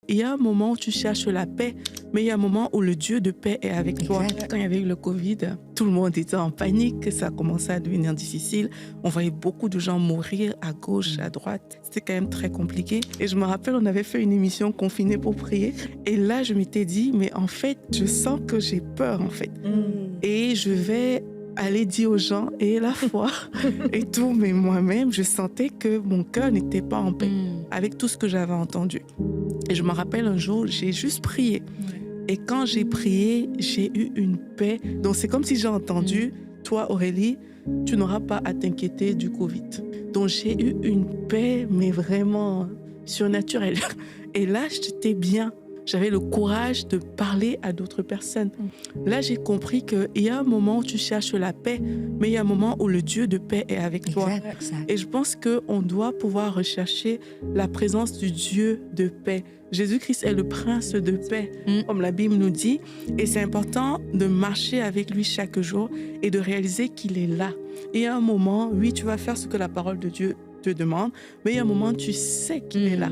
Il y a un moment où tu cherches la paix, mais il y a un moment où le Dieu de paix est avec toi. Quand il y avait eu le Covid, tout le monde était en panique, ça a commencé à devenir difficile. On voyait beaucoup de gens mourir à gauche, à droite. C'était quand même très compliqué. Et je me rappelle, on avait fait une émission confinée pour prier. Et là, je m'étais dit, mais en fait, je sens que j'ai peur, en fait. Et je vais aller dire aux gens, et la foi et tout, mais moi-même, je sentais que mon cœur n'était pas en paix avec tout ce que j'avais entendu. Et je me rappelle un jour, j'ai juste prié. Et quand j'ai prié, j'ai eu une paix. Donc c'est comme si j'ai entendu, toi Aurélie, tu n'auras pas à t'inquiéter du Covid. Donc j'ai eu une paix, mais vraiment surnaturelle. Et là, j'étais bien. J'avais le courage de parler à d'autres personnes. Là, j'ai compris qu'il y a un moment où tu cherches la paix, mais il y a un moment où le Dieu de paix est avec toi. Et je pense qu'on doit pouvoir rechercher la présence du Dieu de paix. Jésus-Christ est le prince de paix, comme la Bible nous dit. Et c'est important de marcher avec lui chaque jour et de réaliser qu'il est là. Et il y a un moment, oui, tu vas faire ce que la parole de Dieu te demande, mais il y a un moment, tu sais qu'il est là.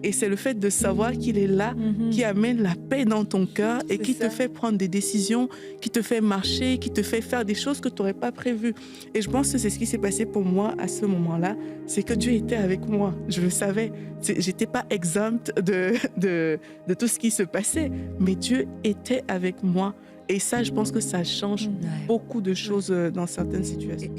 Et c'est le fait de savoir qu'il est là qui amène la paix dans ton cœur et qui te fait prendre des décisions, qui te fait marcher, qui te fait faire des choses que tu n'aurais pas prévues. Et je pense que c'est ce qui s'est passé pour moi à ce moment-là, c'est que Dieu était avec moi. Je le savais. J'étais pas exempte de tout ce qui se passait, mais Dieu était avec moi. Et ça, je pense que ça change beaucoup de choses dans certaines situations.